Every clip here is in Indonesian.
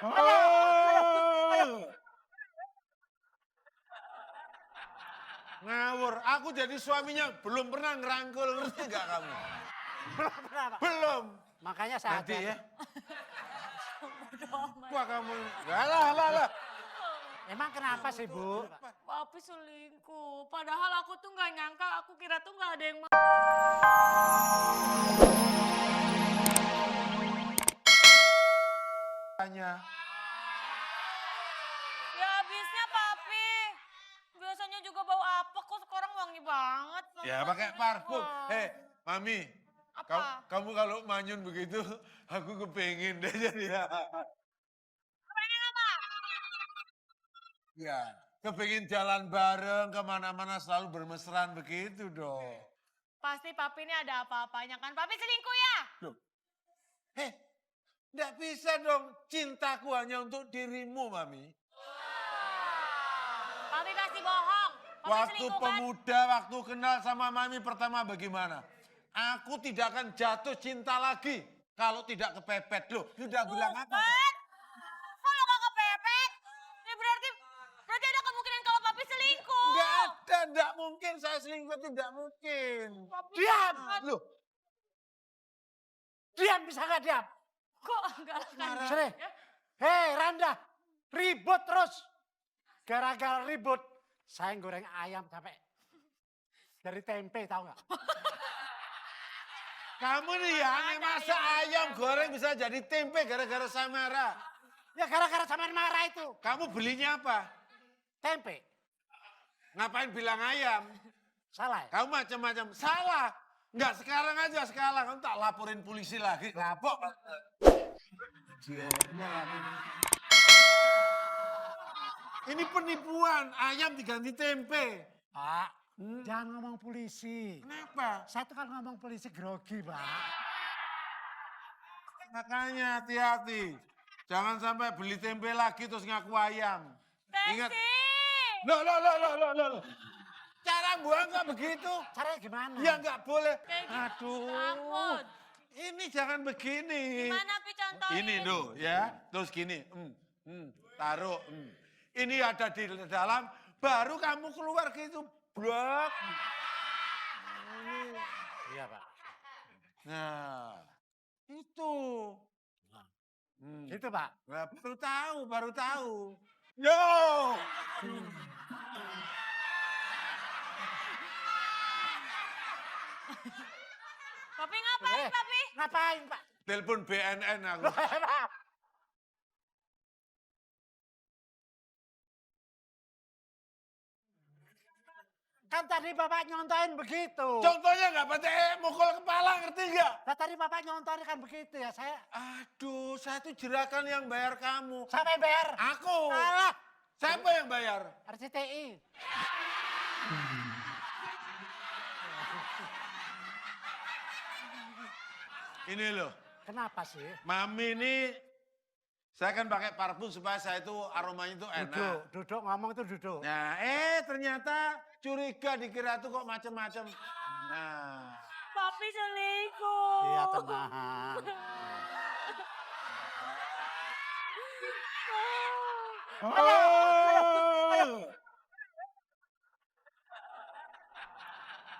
Oh. Ngawur, aku jadi suaminya belum pernah ngerangkul, ngerti nggak kamu? Belum pernah, Pak. Belum. Makanya saya Nanti ajari. ya. Wah kamu, lah. Emang kenapa sih, Bu? Papi selingkuh. Padahal aku tuh nggak nyangka, aku kira tuh nggak ada yang mau. Tanya. Ya habisnya Papi. Biasanya juga bau apa kok sekarang wangi banget. Ya pakai parfum. Hei, Mami. Apa? Kamu kalau manyun begitu, aku kepengen deh jadi. Pengen apa? Ya, kepengen jalan bareng kemana-mana selalu bermesraan begitu dong. Pasti Papi ini ada apa-apanya kan? Papi selingkuh ya? Loh. Hei, enggak bisa dong cintaku hanya untuk dirimu, Mami. Papi pasti bohong. Papi Waktu selingkuh kan? pemuda, waktu kenal sama Mami pertama bagaimana? Aku tidak akan jatuh cinta lagi kalau tidak kepepet. Loh, sudah bilang apa? Kan? Kalau nggak kepepet, ya berarti ada kemungkinan kalau Papi selingkuh. Enggak mungkin saya selingkuh, tidak mungkin. Papi Diam! kan- Loh, Diam bisa nggak diam? Kok enggak kan? Sini. Hei, Randa. Ribut terus. Gara-gara ribut, saya goreng ayam sampai dari tempe, tahu nggak? kamu nih ya aneh masa ayam goreng bisa jadi tempe gara-gara saya marah. Ya gara-gara sama marah itu. Kamu belinya apa? Tempe. Ngapain bilang ayam? Salah ya? Kamu macam-macam. Salah. Enggak, sekarang aja sekarang. Kamu tak laporin polisi lagi. Lapor. Ini penipuan. Ayam diganti tempe. Pak, jangan ngomong polisi. Kenapa? Saya tuh kan ngomong polisi grogi, Pak. Makanya hati-hati. Jangan sampai beli tempe lagi terus ngaku ayam. Ingat. Tesi! Loh. Cara buang nggak begitu? Caranya gimana? Ya nggak boleh. Kayak gitu. Aduh. Ampun. Ini jangan begini. Gimana Pi contohin? Ini tuh ya, terus gini, taruh. Ini ada di dalam, baru kamu keluar gitu, blok. Iya, Pak. Nah, itu. Itu, Pak. Nah, baru tahu. Yo! Papi ngapain, Papi? Ngapain, Pak? Telepon BNN aku. Pak. Kan tadi Bapak nyontohin begitu. Contohnya nggak pakai mukul kepala, ngerti nggak? Nah, tadi Bapak nyontohin kan begitu ya. Aduh, saya tuh jerakan yang bayar kamu. Siapa yang bayar? Aku. Alah, Siapa yang bayar? RCTI. Ini loh, Kenapa sih? Mami ini, saya kan pakai parfum supaya saya itu aromanya itu enak. Duduk ngomong itu duduk. Nah, ternyata curiga dikira tuh kok macem-macem. Nah, Papi selingkuh. Iya, tenang.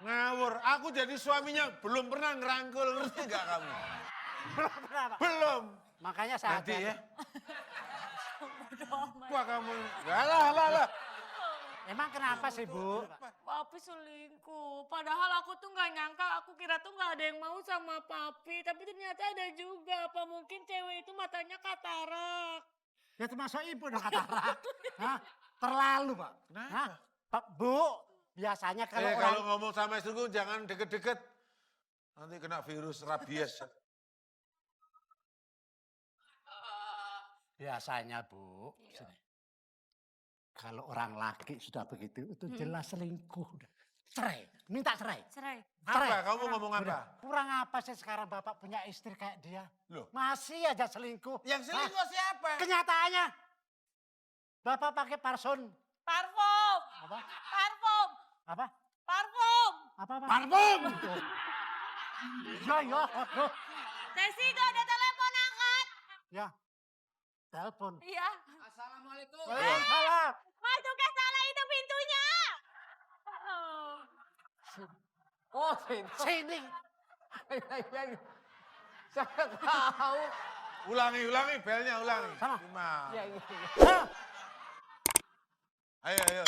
ngawur. Aku jadi suaminya belum pernah ngerangkul, ngerti nggak kamu? Belum pernah, Pak. Belum. Makanya saya Nanti ajari. ya. Wah kamu, lah. Emang kenapa sih, Bu? Papi selingkuh. Padahal aku tuh nggak nyangka, aku kira tuh nggak ada yang mau sama Papi. Tapi ternyata ada juga. Apa mungkin cewek itu matanya katarak? Ya termasuk ibu dong katarak. Hah? Terlalu, Pak. Kenapa? Hah? Pak, Bu, biasanya kalau orang... Kalau ngomong sama istriku jangan deket-deket. Nanti kena virus rabies. Biasanya, Bu, sini. Kalau orang laki sudah begitu, itu jelas selingkuh. Cerai, minta cerai. Cerai. Apa? Kamu ngomong apa? Kurang apa sih sekarang Bapak punya istri kayak dia? Loh. Masih aja selingkuh. Yang selingkuh siapa? Kenyataannya, Bapak pakai parfum. Parfum. Apa? Parfum. Apa? Parfum. Apa? Parfum! Ya. Tesi, gak ada telepon angkat. Ya. telepon. Iya. Assalamualaikum. Waalaikumsalam. Masuk ke salah itu pintunya. Oh. Oh, sini. Sini. Saya tahu. Ulangi, belnya ulangi. Sana. Gimana? Ya, iya. Hah? Ayo.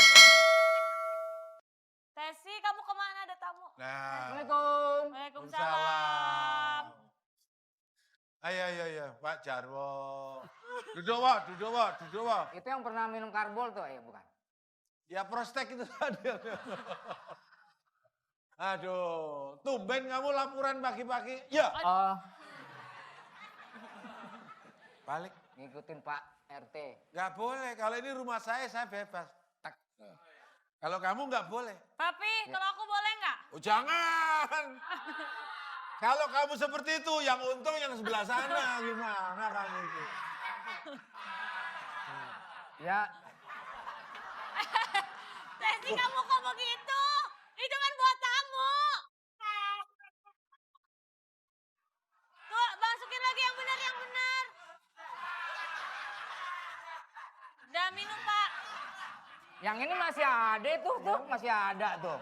Tesi, kamu kemana? Ada tamu. Nah. Assalamualaikum. Waalaikumsalam. Ayo, Pak Jarwo. Duduk, Wak. Itu yang pernah minum karbol tuh, ya bukan? Ya prostek itu tadi. Aduh, tumben kamu laporan pagi-pagi. Ya. Oh, Balik. ngikutin Pak RT. Nggak boleh, kalau ini rumah saya bebas. Tak. Kalau kamu nggak boleh. Papi, kalau aku boleh nggak? Oh, jangan. Kalau kamu seperti itu, yang untung yang sebelah sana. Gimana kamu itu? Ya, Tesi, kamu kok begitu? Itu kan buat tamu. Tuh, masukin lagi yang benar. Udah minum, Pak. yang ini masih ada tuh, masih ada tuh.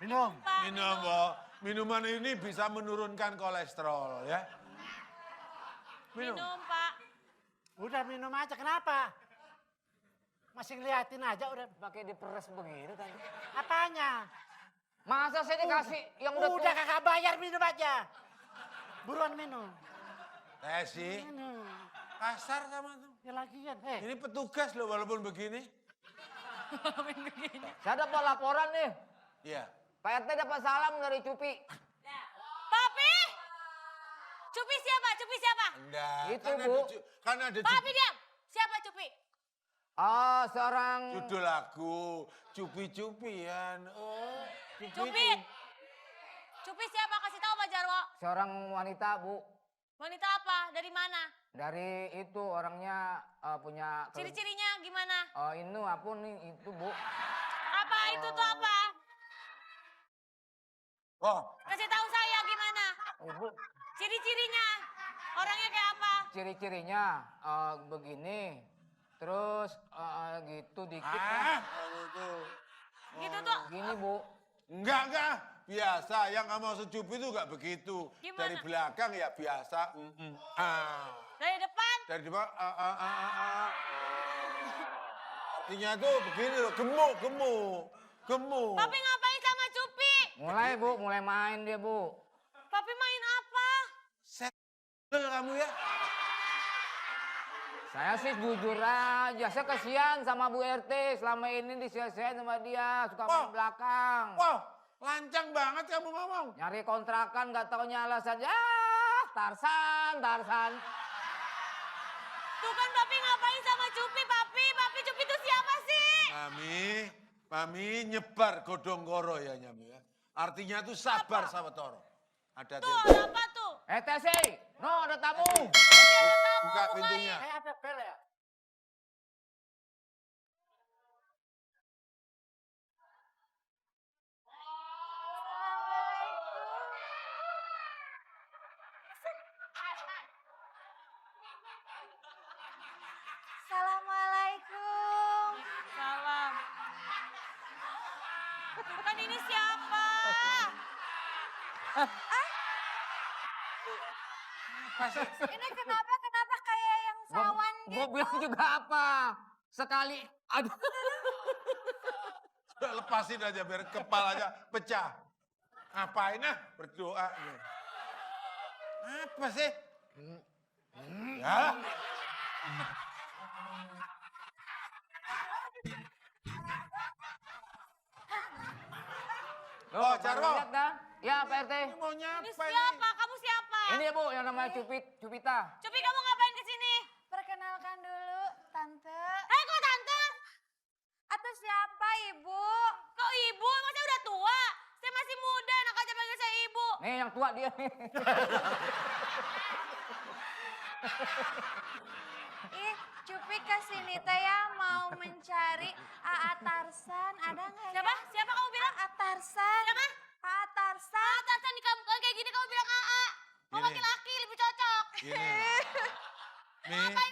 Minum. Pak, Minum, Bo. Minuman ini bisa menurunkan kolesterol, ya. Minum, Pak. Udah minum aja, kenapa? Masih ngeliatin aja udah. Pakai diperes begitu tadi. Apanya? Masa saya dikasih yang udah Udah kakak bayar, minum aja. Buruan minum. Tesi, Minum. kasar sama tuh. Ya lagian, Ini petugas loh walaupun begini. Saya dapat laporan nih. Iya. Pak RT dapat salam dari Cupi. Papi! Cupi siapa? Enggak, Itu, kan Bu. kan ada Papi, diam. Siapa Cupi? Oh, seorang judul lagu Cupi-cupian. Oh, Cupi. Cupi siapa? Kasih tahu Pak Jarwo. seorang wanita, Bu. Wanita apa? Dari mana? Dari itu orangnya punya Ciri-cirinya gimana? ini apa nih itu, Bu. Apa itu tuh apa? Oh, Kasih tahu saya gimana? Ibu, Ciri-cirinya. Orangnya kayak apa? ciri-cirinya begini. Terus gitu dikit lah. gitu. Gitu tuh. Gini, Bu. Enggak. Biasa, yang kamu maksud Cupi itu enggak begitu. Gimana? Dari belakang ya biasa. Dari depan. Dari depan, Artinya tuh begini loh, gemuk. Papi ngapain sama Cupi? Mulai, Bu. Mulai main dia, Bu. Papi main apa? Betul kamu ya? Saya sih jujur aja. Saya kasihan sama Bu RT. Selama ini disia-siain sama dia. Suka main belakang. Wow, lancang banget kamu ngomong. Nyari kontrakan gak taunya alasan. Ya, Tarsan. Tuh kan Papi ngapain sama Cupi, Papi? Papi Cupi itu siapa sih? Mami nyebar godong koro ya Nyami ya. Artinya tuh sabar sawetara. Ada Tuh, telepon. ada apa tuh? Tesi, no ada tamu. Buka pintunya. Kayak ada bel ya? Assalamualaikum. Salam. Kan ini siapa? Ini kenapa kayak yang sawan Gue gitu? bilang juga apa? Sekali, aduh. Udah lepasin aja biar kepalanya pecah. Ngapain berdoa. Apa sih? Ya. Oh, Jarwo. Lihat dah. Ya, Pak RT. Ini mau Ini nyapa siapa? Kamu siapa? Ini ya, Bu, yang namanya Cupita. Cupi, kamu ngapain ke sini? Perkenalkan dulu, Tante. Kok tante? Atau siapa, Ibu? Kok ibu? Masa udah tua? Saya masih muda, enak aja panggil saya ibu. Nih, yang tua dia. Ih, Cupi kesini teh ya mau mencari Aa Tarsan. Ada nggak ya? Siapa? Siapa kamu bilang? Aa Tarsan. Siapa? Aa Tarsan. Tarsan di kamu kayak gini kamu bilang AA. Mau Gini. laki-laki lebih cocok. Gini. Mi, Ngapain